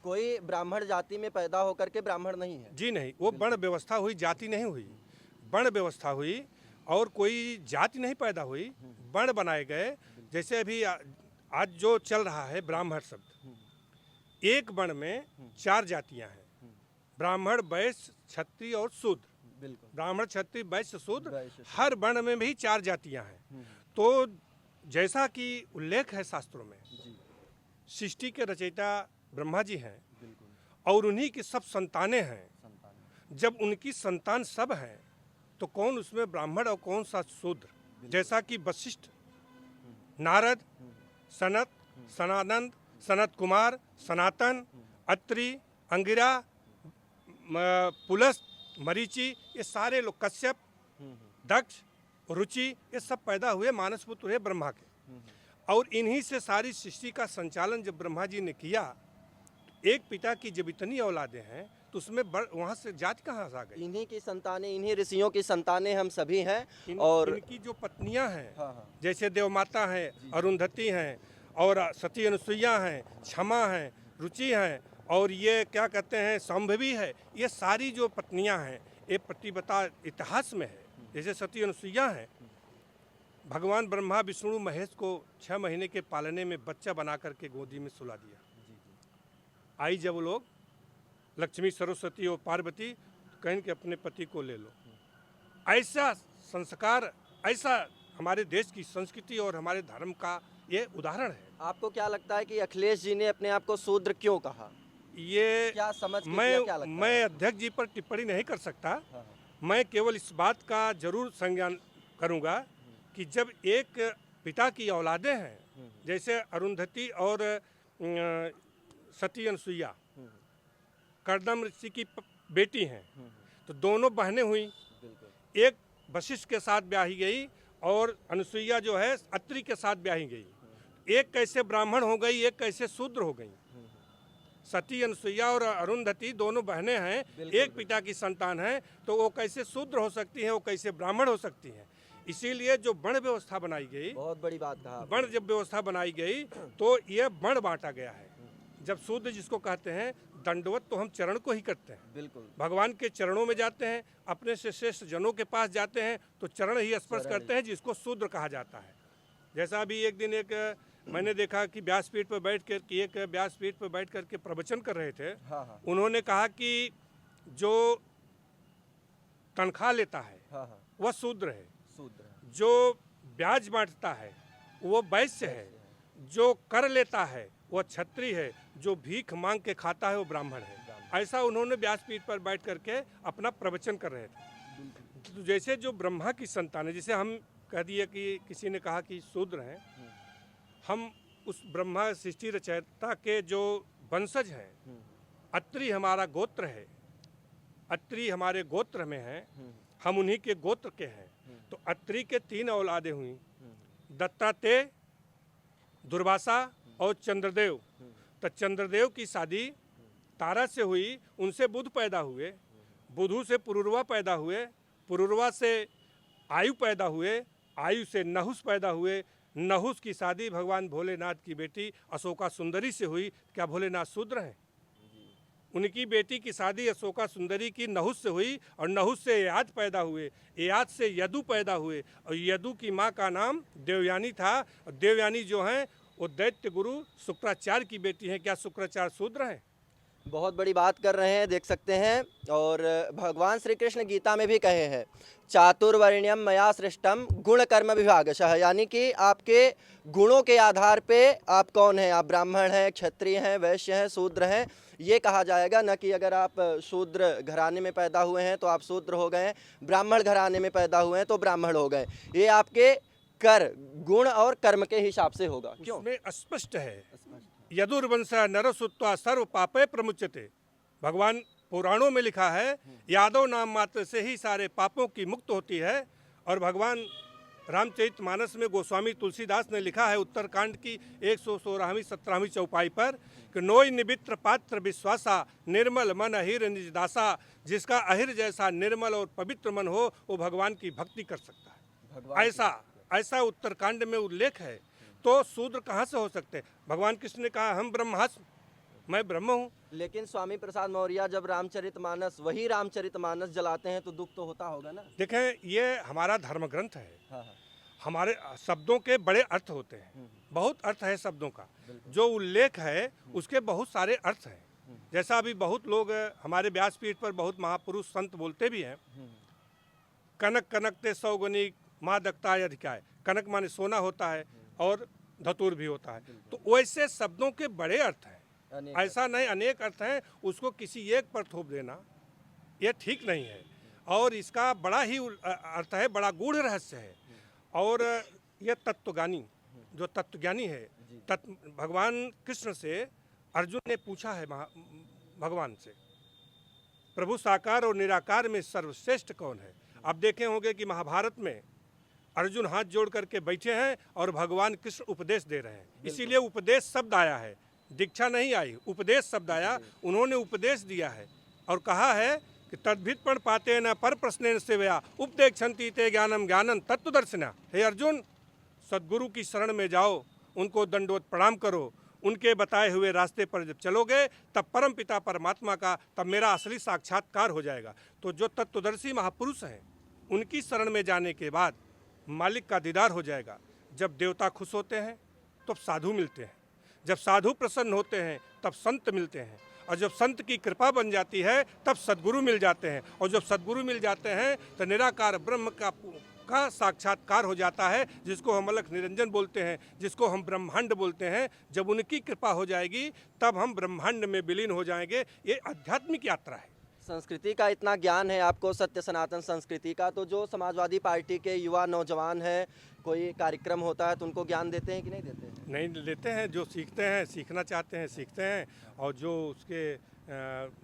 कोई ब्राह्मण जाति में पैदा होकर के ब्राह्मण नहीं है जी नहीं, वो वर्ण व्यवस्था हुई, जाति नहीं हुई। वर्ण व्यवस्था हुई और कोई जाति नहीं पैदा हुई, वर्ण बनाए गए। जैसे अभी आज जो चल रहा है ब्राह्मण शब्द, एक वर्ण में 4 जातियां हैं, ब्राह्मण, वैश्य, क्षत्रिय और शूद्र। ब्राह्मण, क्षत्रिय, वैश्य, शूद्र, हर वर्ण में भी 4 जातियां हैं। तो जैसा कि उल्लेख है शास्त्रों में, सृष्टि के रचयिता ब्रह्मा जी हैं और उन्हीं की सब संतानें हैं। जब उनकी संतान सब हैं तो कौन उसमें ब्राह्मण और कौन सा शूद्र? जैसा कि वशिष्ठ, नारद, सनत, सनानंद, सनत कुमार, सनातन, अत्रि, अंगिरा, पुलस्त, मरीचि, ये सारे लोग, कश्यप, दक्ष, रुचि, ये सब पैदा हुए मानस पुत्र हुए ब्रह्मा के। और इन्हीं से सारी सृष्टि का संचालन जब ब्रह्मा जी ने किया, एक पिता की जब इतनी औलादें हैं तो उसमें वहाँ से जाति कहाँ से आ गई? इन्हीं की संतानें, इन्हीं ऋषियों की संतानें हम सभी हैं। और इनकी जो पत्नियां हैं, हाँ। जैसे देवमाता हैं, अरुंधति हैं और सती अनुसुईया हैं, क्षमा हैं, रुचि हैं और ये क्या कहते हैं संभवी है, ये सारी जो पत्नियां हैं ये प्रतिपता इतिहास में है। जैसे सती अनुसुईया हैं, भगवान ब्रह्मा विष्णु महेश को 6 महीने के पालने में बच्चा बना करके गोदी में सुला दिया। आई जब लोग लक्ष्मी, सरस्वती और पार्वती, कहें कि अपने पति को ले लो। ऐसा संस्कार, ऐसा हमारे देश की संस्कृति और हमारे धर्म का ये उदाहरण है। आपको क्या लगता है कि अखिलेश जी ने अपने आप को शूद्र क्यों कहा? ये क्या समझ के किया, क्या लगता है? मैं अध्यक्ष जी पर टिप्पणी नहीं कर सकता। मैं केवल इस बात का जरूर संज्ञान करूंगा कि जब एक पिता की औलादें हैं, जैसे अरुंधति और सती अनुसुईया कर्दम ऋषि की बेटी हैं, तो दोनों बहनें हुई। एक वशिष्ठ के साथ ब्याही गई और अनुसुईया जो है अत्रि के साथ ब्याही गई। एक कैसे ब्राह्मण हो गई, एक कैसे शूद्र हो गई। सती अनुसुईया और अरुंधति दोनों बहनें हैं, एक पिता की संतान हैं, तो वो कैसे शूद्र हो सकती हैं, वो कैसे ब्राह्मण हो सकती हैं। इसीलिए जो वर्ण व्यवस्था बनाई गई, बहुत बड़ी बात कहा आपने। वर्ण जब व्यवस्था बनाई गई तो ये वर्ण बांटा गया है। जब शूद्र जिसको कहते हैं, दंडवत तो हम चरण को ही करते हैं, बिल्कुल भगवान के चरणों में जाते हैं, अपने से श्रेष्ठ जनों के पास जाते हैं तो चरण ही स्पर्श करते हैं, जिसको शूद्र कहा जाता है। जैसा अभी एक दिन मैंने देखा कि व्यासपीठ पर बैठ करके प्रवचन कर रहे थे। हाँ। उन्होंने कहा कि जो तनख्वाह लेता है हाँ। वह शूद्र है, शूद्र। जो ब्याज बांटता है वो वैश्य है, जो कर लेता है वह क्षत्रिय है, जो भीख मांग के खाता है वो ब्राह्मण है। ऐसा उन्होंने व्यासपीठ पर बैठ करके अपना प्रवचन कर रहे थे। तो जैसे जो ब्रह्मा की संतान है, जिसे हम कह दिए कि किसी ने कहा कि शूद्र हैं, हम उस ब्रह्मा सृष्टि रचयिता के जो वंशज हैं, अत्रि हमारा गोत्र है, अत्रि हमारे गोत्र में है, हम उन्हीं के गोत्र के हैं। तो अत्रि के 3 औलादें हुई, दत्तात्रेय, दुर्वासा और चंद्रदेव। तो चंद्रदेव की शादी तारा से हुई, उनसे बुध पैदा हुए, बुधु से पुरुरवा पैदा हुए, पुरुरवा से आयु पैदा हुए, आयु से नहुस पैदा हुए, नहुस की शादी भगवान भोलेनाथ की बेटी अशोका सुंदरी से हुई। क्या भोलेनाथ शूद्र हैं? उनकी बेटी की शादी अशोका सुंदरी की नहुस से हुई और नहुस से एयाद पैदा हुए, एयाद से यदु पैदा हुए और यदु की माँ का नाम देवयानी था। और देवयानी जो हैं वो दैत्य गुरु शुक्राचार्य की बेटी हैं। क्या शुक्राचार्य शूद्र हैं? बहुत बड़ी बात कर रहे हैं, देख सकते हैं। और भगवान श्री कृष्ण गीता में भी कहे हैं, चातुर्वर्ण्यम मया सृष्टम गुण कर्म विभागशः, यानी कि आपके गुणों के आधार पे आप कौन हैं, आप ब्राह्मण हैं, क्षत्रिय हैं, वैश्य हैं, शूद्र हैं, ये कहा जाएगा। न कि अगर आप शूद्र घराने में पैदा हुए हैं तो आप शूद्र हो गए, ब्राह्मण घराने में पैदा हुए हैं तो ब्राह्मण हो गए। ये आपके कर, गुण और कर्म के हिसाब से होगा। क्यों? उसमें स्पष्ट है, यदुर्वंश नरसुत्वा सर्व पापे प्रमुच्यते। भगवान पुराणों में लिखा है, यादव नाम मात्र से ही सारे पापों की मुक्त होती है। और भगवान रामचरितमानस में गोस्वामी तुलसीदास ने लिखा है, उत्तरकांड की 116वीं 17वीं चौपाई पर कि नोई निमित्र पात्र विश्वासा, निर्मल मन अहिर निज दासा। जिसका अहिर जैसा निर्मल और पवित्र मन हो वो भगवान की भक्ति कर सकता है। ऐसा उत्तरकांड में उल्लेख है। तो शूद्र कहाँ से हो सकते हैं? भगवान कृष्ण ने कहा, हम ब्रह्मास्मि, मैं ब्रह्म हूँ। लेकिन स्वामी प्रसाद मौर्य जब रामचरितमानस, वही रामचरितमानस जलाते हैं तो दुख तो होता होगा ना। देखें, ये हमारा धर्म ग्रंथ है। हाँ। हमारे शब्दों के बड़े अर्थ होते हैं, बहुत अर्थ है शब्दों का। जो उल्लेख है उसके बहुत सारे अर्थ हैं। जैसा अभी बहुत लोग हमारे व्यासपीठ पर बहुत महापुरुष संत बोलते भी हैं, कनक कनक ते सौगुनी माँ दक्ताय अधिकाय। कनक माने सोना होता है और धतूर भी होता है। तो वैसे शब्दों के बड़े अर्थ हैं, ऐसा नहीं अनेक अर्थ हैं। उसको किसी एक पर थोप देना ये ठीक नहीं है। और इसका बड़ा ही अर्थ है, बड़ा गूढ़ रहस्य है। और यह तत्वज्ञानी, जो तत्वज्ञानी है, भगवान कृष्ण से अर्जुन ने पूछा है भगवान से, प्रभु साकार और निराकार में सर्वश्रेष्ठ कौन है? आप देखे होंगे कि महाभारत में अर्जुन हाथ जोड़ करके बैठे हैं और भगवान कृष्ण उपदेश दे रहे हैं। इसीलिए उपदेश शब्द आया है, दीक्षा नहीं आई, उपदेश शब्द आया। उन्होंने उपदेश दिया है और कहा है कि तद्भित्पण पाते न पर प्रश्न सेवया उपदेक्षन्ति ते ज्ञानम ज्ञानम तत्वदर्शिना। हे अर्जुन, सद्गुरु की शरण में जाओ, उनको दंडवत प्रणाम करो, उनके बताए हुए रास्ते पर जब चलोगे तब परम पिता परमात्मा का, तब मेरा असली साक्षात्कार हो जाएगा। तो जो तत्वदर्शी महापुरुष हैं उनकी शरण में जाने के बाद मालिक का दीदार हो जाएगा। जब देवता खुश होते हैं तब साधु मिलते हैं, जब साधु प्रसन्न होते हैं तब संत मिलते हैं, और जब संत की कृपा बन जाती है तब सद्गुरु मिल जाते हैं। और जब सद्गुरु मिल जाते हैं तो निराकार ब्रह्म का साक्षात्कार हो जाता है, जिसको हम अलख निरंजन बोलते हैं, जिसको हम ब्रह्मांड बोलते हैं। जब उनकी कृपा हो जाएगी तब हम ब्रह्मांड में विलीन हो जाएंगे। ये आध्यात्मिक यात्रा है। संस्कृति का इतना ज्ञान है आपको, सत्य सनातन संस्कृति का, तो जो समाजवादी पार्टी के युवा नौजवान हैं, कोई कार्यक्रम होता है तो उनको ज्ञान देते हैं कि नहीं देते हैं? नहीं देते हैं। जो सीखते हैं, सीखना चाहते हैं, सीखते हैं, और जो उसके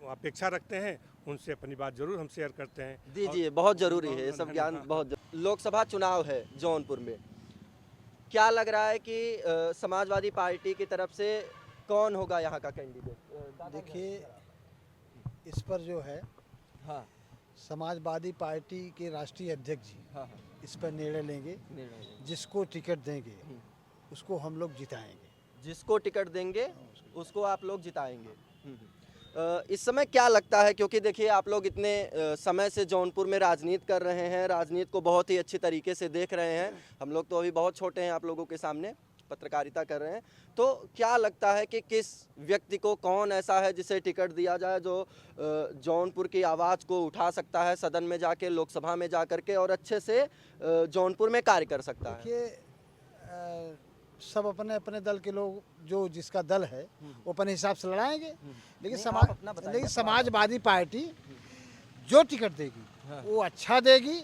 अपेक्षा रखते हैं उनसे अपनी बात जरूर हम शेयर करते हैं। दीजिए, बहुत ज़रूरी है ये सब ज्ञान, बहुत लोकसभा चुनाव है जौनपुर में, क्या लग रहा है कि समाजवादी पार्टी की तरफ से कौन होगा यहाँ का कैंडिडेट? देखिए, इस पर जो है हाँ समाजवादी पार्टी के राष्ट्रीय अध्यक्ष जी हाँ इस पर निर्णय लेंगे। जिसको टिकट देंगे उसको हम लोग जिताएंगे। जिसको टिकट देंगे उसको आप लोग जिताएंगे। इस समय क्या लगता है, क्योंकि देखिए आप लोग इतने समय से जौनपुर में राजनीति कर रहे हैं, राजनीति को बहुत ही अच्छी तरीके से देख रहे हैं, हम लोग तो अभी बहुत छोटे हैं आप लोगों के सामने, पत्रकारिता कर रहे हैं, तो क्या लगता है कि किस व्यक्ति को, कौन ऐसा है जिसे टिकट दिया जाए जो जौनपुर की आवाज़ को उठा सकता है सदन में जाके, लोकसभा में जा करके और अच्छे से जौनपुर में कार्य कर सकता है? देखिए, सब अपने अपने दल के लोग, जो जिसका दल है वो अपने हिसाब से लड़ाएंगे, लेकिन लेकिन समाजवादी पार्टी जो टिकट देगी वो अच्छा देगी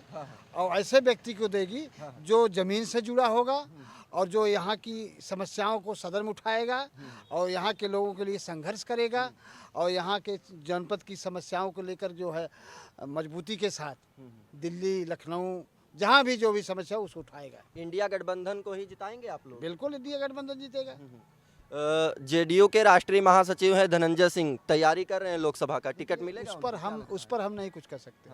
और ऐसे व्यक्ति को देगी जो ज़मीन से जुड़ा होगा और जो यहाँ की समस्याओं को सदन में उठाएगा और यहाँ के लोगों के लिए संघर्ष करेगा और यहाँ के जनपद की समस्याओं को लेकर जो है मजबूती के साथ दिल्ली, लखनऊ, जहाँ भी जो भी समस्या है उसको उठाएगा। इंडिया गठबंधन को ही जिताएंगे आप लोग? बिल्कुल इंडिया गठबंधन जीतेगा। जेडीयू के राष्ट्रीय महासचिव हैं धनंजय सिंह, तैयारी कर रहे हैं लोकसभा का, टिकट मिलेगा? उस पर हम नहीं कुछ कर सकते।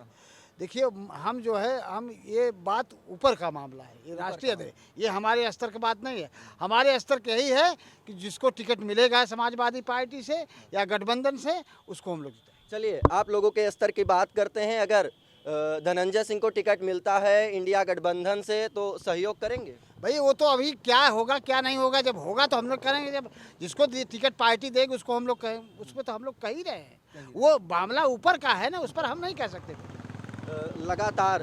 देखिए, हम जो है, हम ये बात ऊपर का मामला है, ये राष्ट्रीय है, ये हमारे स्तर की बात नहीं है। हमारे स्तर के यही है कि जिसको टिकट मिलेगा समाजवादी पार्टी से या गठबंधन से उसको हम लोग जिताएंगे। चलिए, आप लोगों के स्तर की बात करते हैं। अगर धनंजय सिंह को टिकट मिलता है इंडिया गठबंधन से तो सहयोग करेंगे? भाई वो तो अभी क्या होगा क्या नहीं होगा, जब होगा तो हम लोग करेंगे। जब जिसको टिकट पार्टी देगी उसको हम लोग कहें, उस पर तो हम लोग कह ही रहे हैं। वो मामला ऊपर का है ना, उस पर हम नहीं कह सकते। लगातार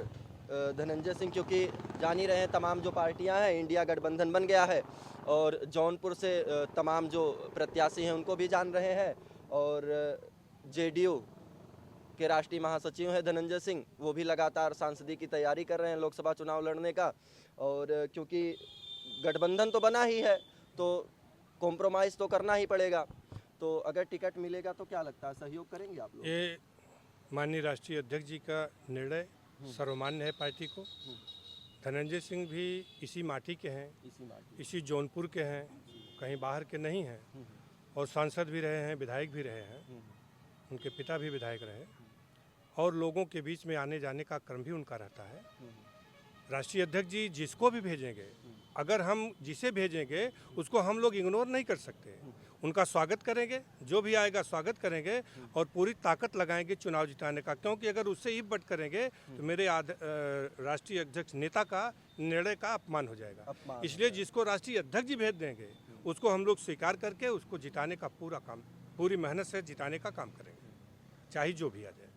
धनंजय सिंह, क्योंकि जान ही रहे हैं तमाम जो पार्टियां हैं, इंडिया गठबंधन बन गया है और जौनपुर से तमाम जो प्रत्याशी हैं उनको भी जान रहे हैं और जेडीयू के राष्ट्रीय महासचिव हैं धनंजय सिंह, वो भी लगातार सांसदी की तैयारी कर रहे हैं लोकसभा चुनाव लड़ने का। और क्योंकि गठबंधन तो बना ही है तो कॉम्प्रोमाइज़ तो करना ही पड़ेगा, तो अगर टिकट मिलेगा तो क्या लगता है सहयोग करेंगे आप लोग? ये माननीय राष्ट्रीय अध्यक्ष जी का निर्णय सर्वमान्य है पार्टी को। धनंजय सिंह भी इसी माटी के हैं, इसी जौनपुर के हैं, कहीं बाहर के नहीं हैं और सांसद भी रहे हैं, विधायक भी रहे हैं, उनके पिता भी विधायक रहे और लोगों के बीच में आने जाने का क्रम भी उनका रहता है। राष्ट्रीय अध्यक्ष जी जिसको भी भेजेंगे, अगर हम जिसे भेजेंगे उसको हम लोग इग्नोर नहीं कर सकते, उनका स्वागत करेंगे, जो भी आएगा स्वागत करेंगे और पूरी ताकत लगाएंगे चुनाव जिताने का, क्योंकि अगर उससे ही बट करेंगे तो मेरे राष्ट्रीय अध्यक्ष नेता का निर्णय का अपमान हो जाएगा। इसलिए जिसको राष्ट्रीय अध्यक्ष जी भेज देंगे उसको हम लोग स्वीकार करके उसको जिताने का पूरा काम, पूरी मेहनत से जिताने का काम करेंगे, चाहे जो भी आ जाए।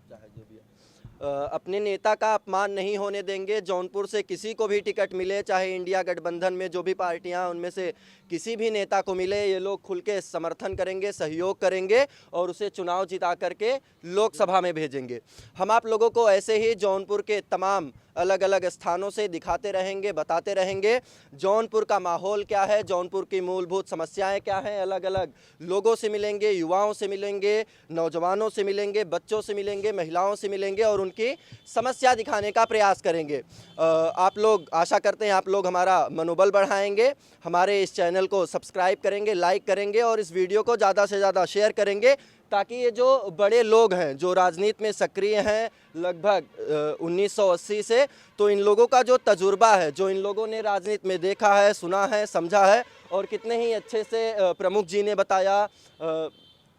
अपने नेता का अपमान नहीं होने देंगे। जौनपुर से किसी को भी टिकट मिले, चाहे इंडिया गठबंधन में जो भी पार्टियां उनमें से किसी भी नेता को मिले, ये लोग खुल के समर्थन करेंगे, सहयोग करेंगे और उसे चुनाव जिता करके लोकसभा में भेजेंगे। हम आप लोगों को ऐसे ही जौनपुर के तमाम अलग अलग स्थानों से दिखाते रहेंगे, बताते रहेंगे जौनपुर का माहौल क्या है, जौनपुर की मूलभूत समस्याएं क्या हैं। अलग अलग लोगों से मिलेंगे, युवाओं से मिलेंगे, नौजवानों से मिलेंगे, बच्चों से मिलेंगे, महिलाओं से मिलेंगे और उनकी समस्या दिखाने का प्रयास करेंगे। आप लोग, आशा करते हैं आप लोग हमारा मनोबल बढ़ाएंगे, हमारे इस चैनल को सब्सक्राइब करेंगे, लाइक करेंगे और इस वीडियो को ज़्यादा से ज़्यादा शेयर करेंगे, ताकि ये जो बड़े लोग हैं जो राजनीति में सक्रिय हैं लगभग 1980 से, तो इन लोगों का जो तजुर्बा है, जो इन लोगों ने राजनीति में देखा है, सुना है, समझा है और कितने ही अच्छे से प्रमुख जी ने बताया,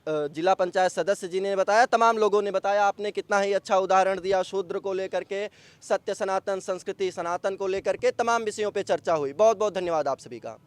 जिला पंचायत सदस्य जी ने बताया, तमाम लोगों ने बताया, आपने कितना ही अच्छा उदाहरण दिया शूद्र को लेकर के, सत्य सनातन, संस्कृति सनातन को लेकर के तमाम विषयों पे चर्चा हुई। बहुत बहुत धन्यवाद आप सभी का।